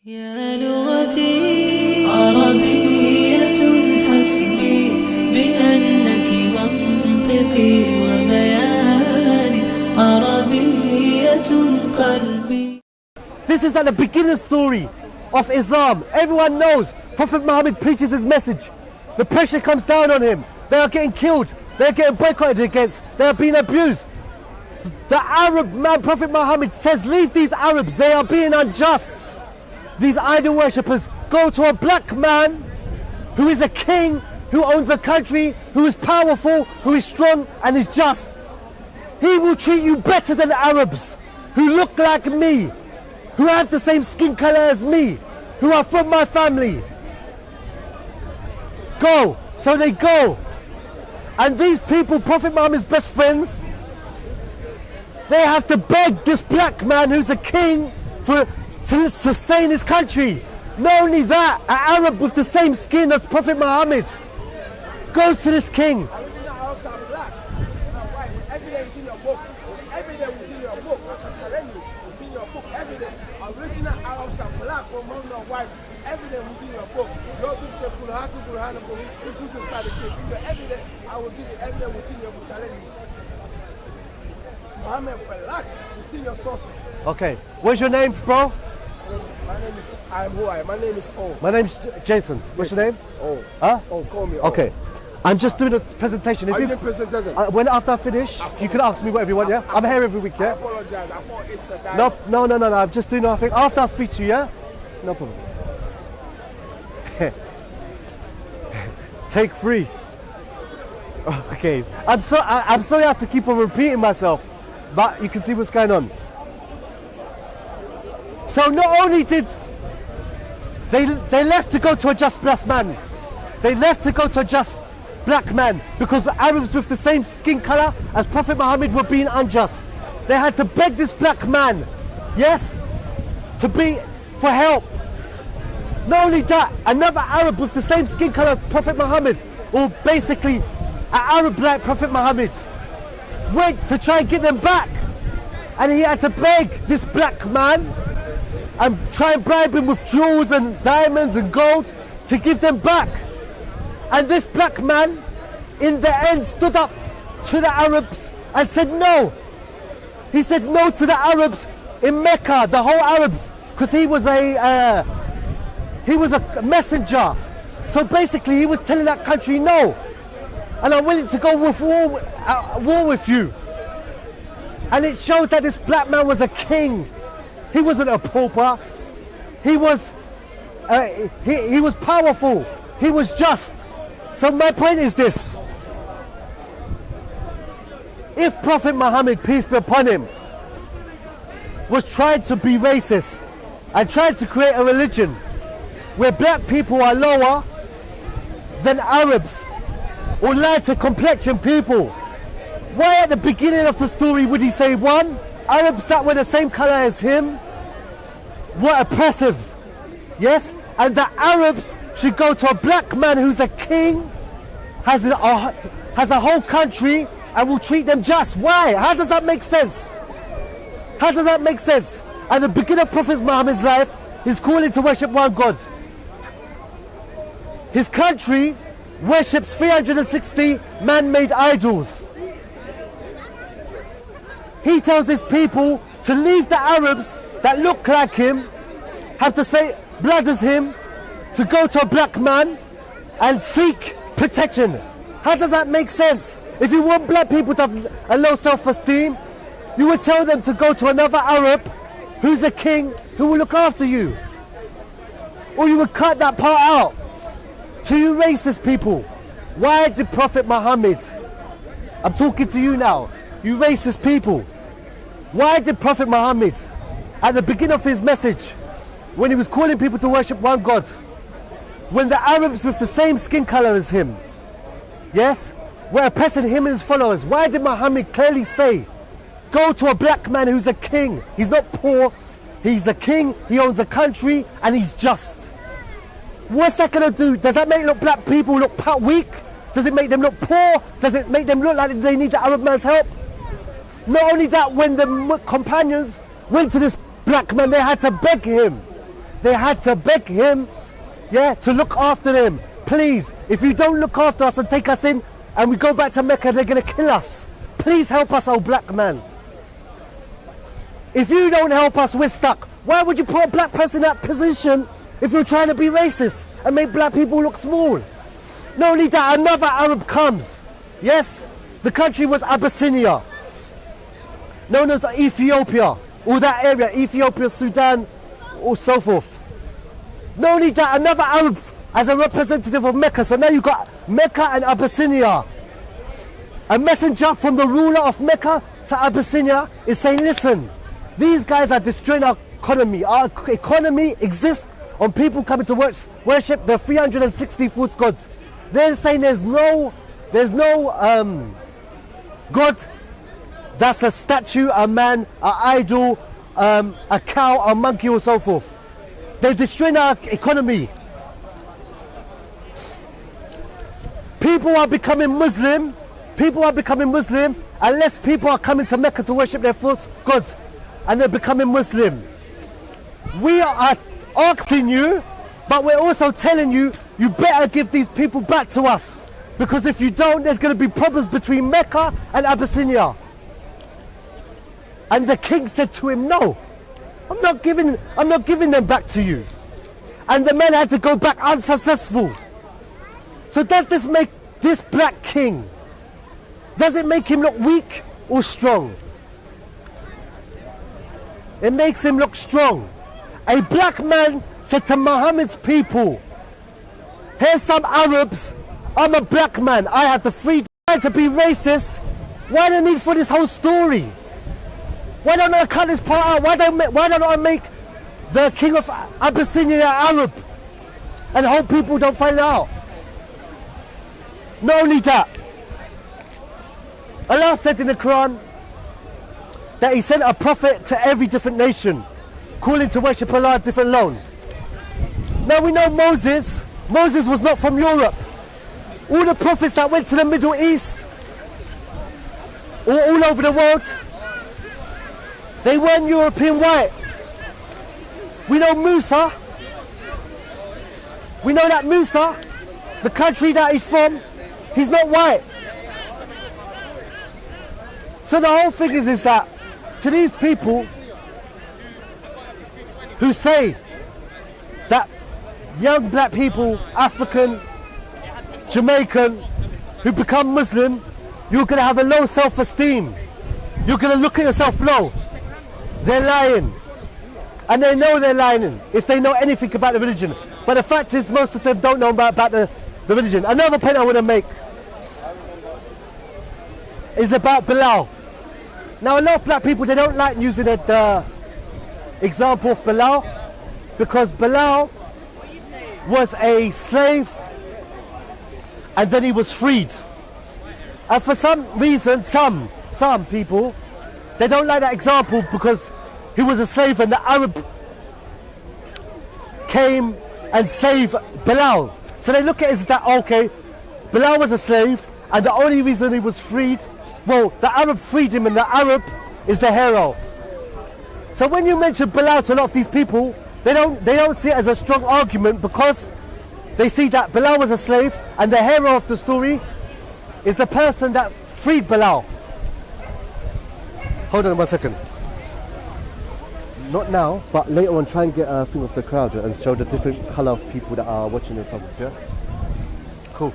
يا لغتي عربية حسبي بأنك منطقي وبياني عربية قلبي. This is at the beginning story of Islam. Everyone knows Prophet Muhammad preaches his message. The pressure comes down on him. They are getting killed. They are getting boycotted against. They are being abused. The Arab man, Prophet Muhammad, says, leave these Arabs. They are being unjust. These idol worshippers. Go to a black man who is a king, who owns a country, who is powerful, who is strong and is just. He will treat you better than the Arabs who look like me, who have the same skin color as me, who are from my family. Go. So they go. And these people, Prophet Muhammad's best friends, they have to beg this black man who's a king to sustain his country. Not only that, an Arab with the same skin as Prophet Muhammad goes to this king. Original Arabs are black or white. Evidence within your book. Your book says evidence. I will give you evidence within your book. Muhammad black within your sources. Okay, what's your name, bro? My name is My name is O. My name's Jason. What's your name? O. Huh? O, call me O. Okay. I'm just doing a presentation. If Are you doing presentation? When after I finish, you can ask me whatever you want, yeah? I'm here every week, I yeah? apologize. I thought it's a guy. No. I'm just doing nothing. After I speak to you, yeah? No problem. Take 3. Okay. I'm sorry I have to keep on repeating myself, but you can see what's going on. So not only did they left to go to a just black man. They left to go to a just black man because the Arabs with the same skin color as Prophet Muhammad were being unjust. They had to beg this black man, yes, for help. Not only that, another Arab with the same skin color as Prophet Muhammad, or basically an Arab like Prophet Muhammad, went to try and get them back. And he had to beg this black man and try and bribe him with jewels and diamonds and gold to give them back. And this black man, in the end, stood up to the Arabs and said no. He said no to the Arabs in Mecca, the whole Arabs, because he was a messenger. So basically, he was telling that country no, and I'm willing to go with war with you. And it showed that this black man was a king. He wasn't a pauper. He was powerful. He was just. So my point is this: if Prophet Muhammad, peace be upon him, was trying to be racist and trying to create a religion where black people are lower than Arabs or lighter complexion people, why at the beginning of the story would he say, one, Arabs that were the same color as him were oppressive, yes, and the Arabs should go to a black man who's a king, has a whole country, and will treat them just? Why? How does that make sense? How does that make sense? At the beginning of Prophet Muhammad's life, he's calling to worship one God. His country worships 360 man-made idols. He tells his people to leave the Arabs that look like him, have the same blood as him, to go to a black man and seek protection. How does that make sense? If you want black people to have a low self-esteem, you would tell them to go to another Arab who's a king who will look after you. Or you would cut that part out. To you racist people, why did Prophet Muhammad, I'm talking to you now, you racist people, why did Prophet Muhammad, at the beginning of his message, when he was calling people to worship one God, when the Arabs with the same skin color as him, yes, were oppressing him and his followers, why did Muhammad clearly say, go to a black man who's a king? He's not poor, he's a king, he owns a country, and he's just. What's that going to do? Does that make black people look weak? Does it make them look poor? Does it make them look like they need the Arab man's help? Not only that, when the companions went to this black man, they had to beg him. they had to beg him, yeah, to look after them. Please, if you don't look after us and take us in and we go back to Mecca, they're going to kill us. Please help us, oh black man. If you don't help us, we're stuck. Why would you put a black person in that position if you're trying to be racist and make black people look small? Not only that, another Arab comes. Yes, the country was Abyssinia, known as Ethiopia, or that area, Ethiopia, Sudan, or so forth. Not only that, another Arab as a representative of Mecca. So now you've got Mecca and Abyssinia. A messenger from the ruler of Mecca to Abyssinia is saying, listen, these guys are destroying our economy. Our economy exists on people coming to worship the 360 false gods. They're saying there's no God that's a statue, a man, an idol, a cow, a monkey, or so forth. They're destroying our economy. People are becoming Muslim. People are becoming Muslim unless people are coming to Mecca to worship their false gods, and they're becoming Muslim. We are asking you, but we're also telling you, you better give these people back to us, because if you don't, there's going to be problems between Mecca and Abyssinia. And the king said to him, no, I'm not giving them back to you. And the man had to go back unsuccessful. So does this make this black king, does it make him look weak or strong? It makes him look strong. A black man said to Muhammad's people, here's some Arabs, I'm a black man, I have the freedom to be racist. Why the need for this whole story? Why don't I cut this part out? Why don't I make the king of Abyssinia Arab and hope people don't find out? Not only that, Allah said in the Quran that he sent a prophet to every different nation, calling to worship Allah different alone. Now we know Moses was not from Europe. All the prophets that went to the Middle East or all over the world, they weren't European white. We know Musa. We know that Musa, the country that he's from, he's not white. So the whole thing is that to these people who say that young black people, African, Jamaican, who become Muslim, you're going to have a low self-esteem. You're going to look at yourself low. They're lying. And they know they're lying if they know anything about the religion. But the fact is, most of them don't know about the religion. Another point I want to make is about Bilal. Now a lot of black people, they don't like using the example of Bilal, because Bilal was a slave and then he was freed. And for some reason, some people, they don't like that example because he was a slave and the Arab came and saved Bilal. So they look at it as that, okay, Bilal was a slave and the only reason he was freed, well, the Arab freed him and the Arab is the hero. So when you mention Bilal to a lot of these people, they don't see it as a strong argument, because they see that Bilal was a slave and the hero of the story is the person that freed Bilal. Hold on 1 second. Not now, but later on try and get a thing of the crowd and show the different colour of people that are watching this. Yeah? Cool.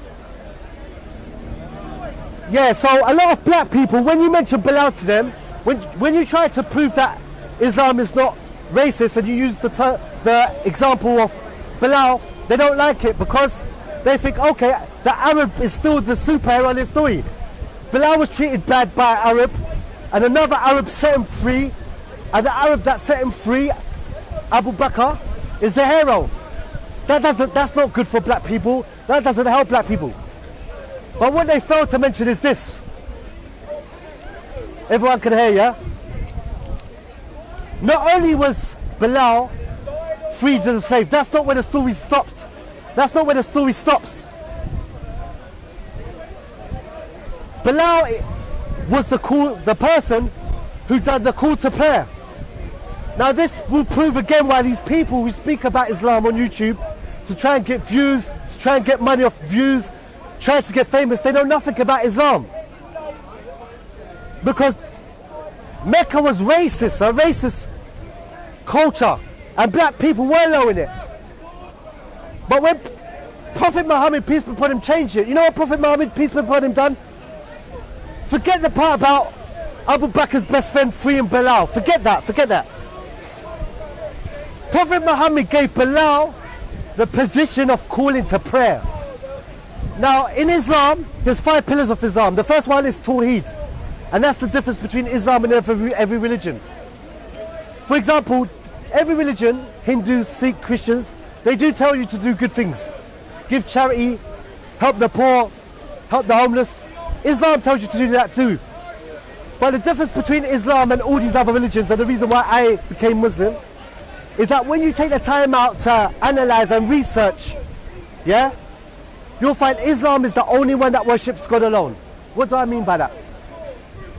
Yeah, so a lot of black people, when you mention Bilal to them, when you try to prove that Islam is not racist and you use the example of Bilal, they don't like it because they think, okay, the Arab is still the superhero in this story. Bilal was treated bad by an Arab and another Arab set him free, and the Arab that set him free, Abu Bakr, is the hero. That's not good for black people. That doesn't help black people. But what they fail to mention is this. Everyone can hear, yeah? Not only was Bilal freed as a slave, that's not where the story stopped. That's not where the story stops. Bilal was the person who did the call to prayer. Now this will prove again why these people who speak about Islam on YouTube to try and get views, to try and get money off views, try to get famous, they know nothing about Islam. Because Mecca was racist, a racist culture, and black people were low in it. But when Prophet Muhammad, peace be upon him, changed it, you know what Prophet Muhammad, peace be upon him, done? Forget the part about Abu Bakr's best friend freeing Bilal. Forget that, forget that. Prophet Muhammad gave Bilal the position of calling to prayer. Now in Islam, there's 5 pillars of Islam. The first one is Tawheed. And that's the difference between Islam and every religion. For example, every religion, Hindus, Sikh, Christians, they do tell you to do good things. Give charity, help the poor, help the homeless. Islam tells you to do that too. But the difference between Islam and all these other religions, and the reason why I became Muslim, is that when you take the time out to analyze and research, yeah, you'll find Islam is the only one that worships God alone. What do I mean by that?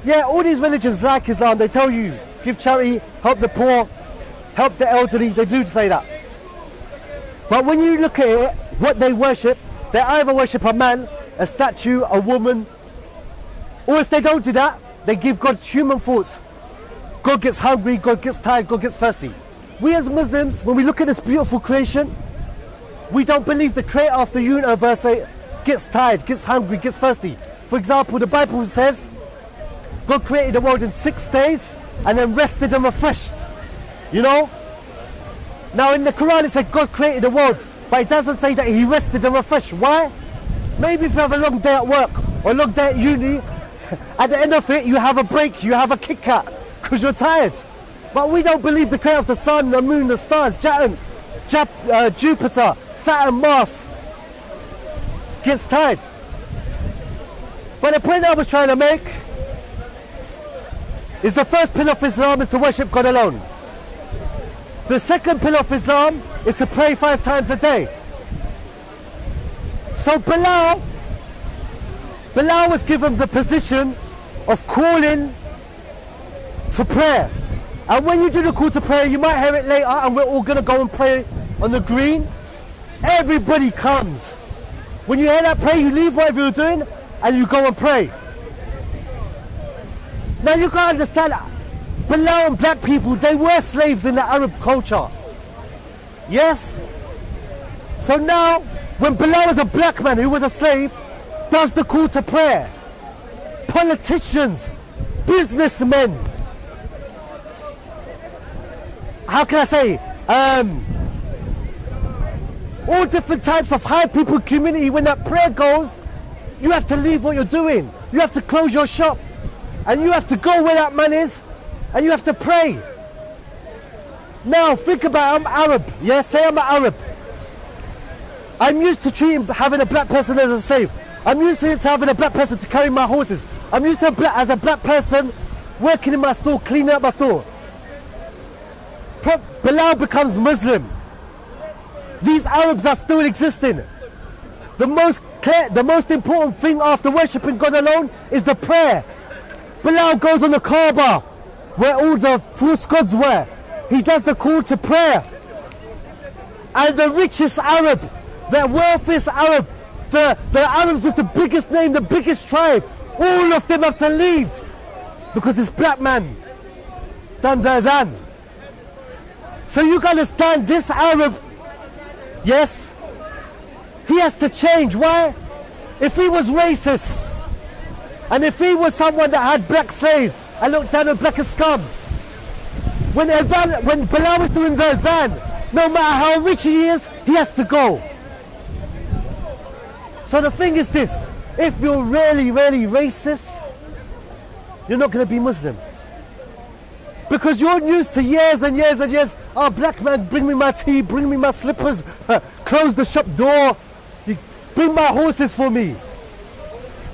Yeah, all these religions like Islam, they tell you, give charity, help the poor, help the elderly, they do say that. But when you look at it, what they worship, they either worship a man, a statue, a woman, or if they don't do that, they give God human thoughts. God gets hungry, God gets tired, God gets thirsty. We as Muslims, when we look at this beautiful creation, we don't believe the creator of the universe gets tired, gets hungry, gets thirsty. For example, the Bible says, God created the world in 6 days and then rested and refreshed. You know? Now in the Quran it said God created the world, but it doesn't say that he rested and refreshed. Why? Maybe if you have a long day at work or a long day at uni, at the end of it you have a break, you have a kick out because you're tired. But we don't believe the creator of the sun, the moon, the stars, Jupiter, Saturn, Mars gets tired. But the point I was trying to make is the first pillar of Islam is to worship God alone. The second pillar of Islam is to pray 5 times a day. So Bilal was given the position of calling to prayer. And when you do the call to prayer, you might hear it later, and we're all going to go and pray on the green. Everybody comes. When you hear that prayer, you leave whatever you're doing and you go and pray. Now you can't understand, Bilal and black people, they were slaves in the Arab culture. Yes? So now, when Bilal was a black man who was a slave, does the call to prayer, politicians, businessmen, how can I say, all different types of high people community, when that prayer goes, you have to leave what you're doing. You have to close your shop. And you have to go where that man is, and you have to pray. Now think about it, I'm Arab. Yes, say I'm an Arab. I'm used to having a black person as a slave. I'm used to having a black person to carry my horses. I'm used to as a black person working in my store, cleaning up my store. Bilal becomes Muslim. These Arabs are still existing. The most important thing after worshipping God alone is the prayer. Bilal goes on the Kaaba, where all the false gods were. He does the call to prayer. And the richest Arab, the wealthiest Arab, the Arabs with the biggest name, the biggest tribe, all of them have to leave because this black man done their done. So you can understand this Arab, yes, he has to change. Why? If he was racist, and if he was someone that had black slaves and looked down on black as scum, when Bilal was doing the adhan, no matter how rich he is, he has to go. So the thing is this, if you're really, really racist, you're not going to be Muslim. Because you're used to years and years and years, oh, black man, bring me my tea, bring me my slippers, close the shop door, bring my horses for me.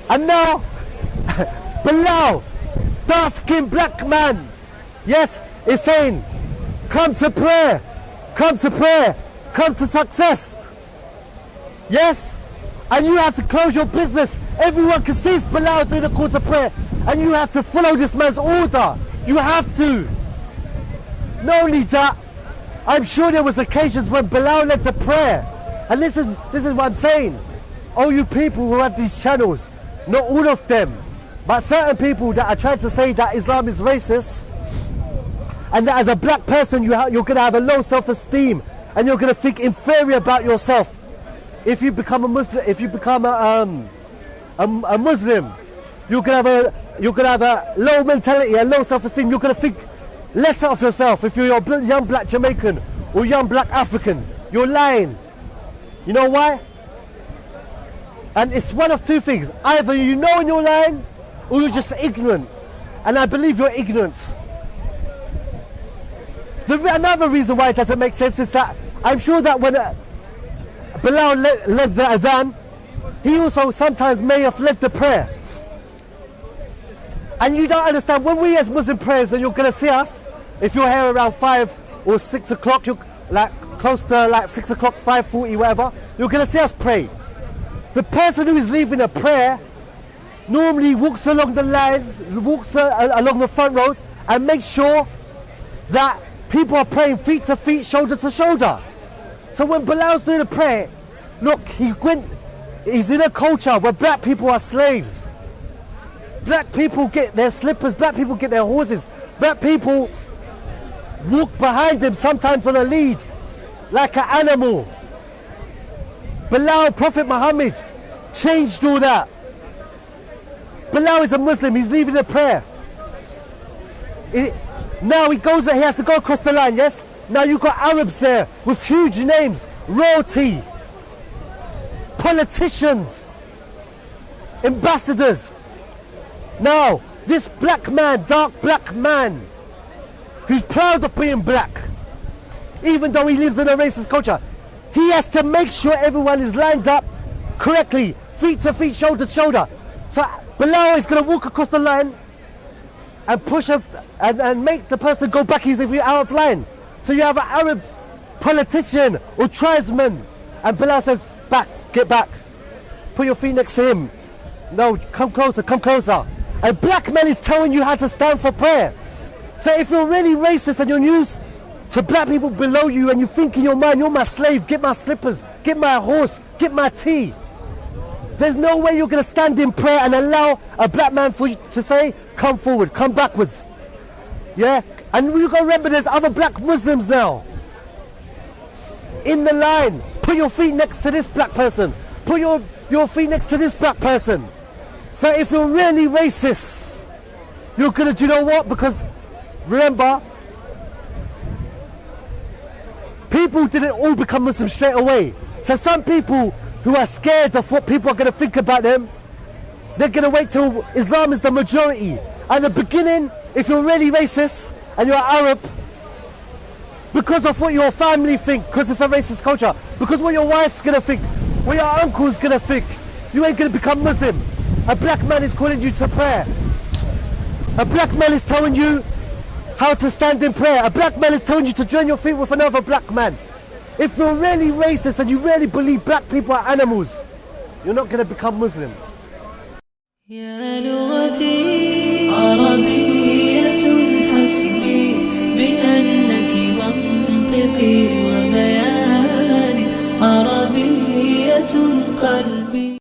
And now, Bilal, dark-skinned black man, yes, is saying, come to prayer, come to prayer, come to success. Yes? And you have to close your business. Everyone can see Bilal doing the call to prayer, and you have to follow this man's order. You have to. Not only that, I'm sure there was occasions when Bilal led the prayer. And this is what I'm saying. All you people who have these channels, not all of them, but certain people that are trying to say that Islam is racist, and that as a black person you're going to have a low self-esteem, and you're going to think inferior about yourself. If you become a Muslim, a Muslim, you're going to have a low mentality, a low self-esteem. You're going to think lesser of yourself. If you're a young black Jamaican or young black African, you're lying. You know why? And it's one of two things. Either you know when you're lying, or you're just ignorant. And I believe you're ignorant. Another reason why it doesn't make sense is that I'm sure that when Bilal led the adhan, he also sometimes may have led the prayer. And you don't understand, when we as Muslim prayers, and you're going to see us, if you're here around 5 or 6 o'clock, you're like close to like 6 o'clock, 5:40, whatever, you're going to see us pray. The person who is leading a prayer normally walks along the lines, walks along the front rows, and makes sure that people are praying feet to feet, shoulder to shoulder. So when Bilal's doing a prayer, look, he's in a culture where black people are slaves. Black people get their slippers, black people get their horses, black people walk behind him, sometimes on a lead, like an animal. Bilal, Prophet Muhammad, changed all that. Bilal is a Muslim, he's leaving a prayer. Now he has to go across the line, yes? Now you've got Arabs there with huge names, royalty, politicians, ambassadors. Now, this black man, dark black man, who's proud of being black, even though he lives in a racist culture, he has to make sure everyone is lined up correctly, feet to feet, shoulder to shoulder. So Bilal is going to walk across the line and push up and make the person go back if you're out of line. So you have an Arab politician or tribesman, and Bilal says, back, get back, put your feet next to him. No, come closer, come closer. A black man is telling you how to stand for prayer. So if you're really racist and you're used to black people below you, and you think in your mind, you're my slave, get my slippers, get my horse, get my tea, there's no way you're going to stand in prayer and allow a black man for you to say, come forward, come backwards. Yeah? And you've got to remember, there's other black Muslims now in the line. Put your feet next to this black person. Put your feet next to this black person. So if you're really racist, you're going to, do you know what? Because remember, people didn't all become Muslims straight away. So some people who are scared of what people are going to think about them, they're going to wait till Islam is the majority. At the beginning, if you're really racist and you're Arab, because of what your family think, because it's a racist culture, because what your wife's going to think, what your uncle's going to think, you ain't going to become Muslim. A black man is calling you to prayer. A black man is telling you how to stand in prayer. A black man is telling you to join your feet with another black man. If you're really racist and you really believe black people are animals, you're not going to become Muslim.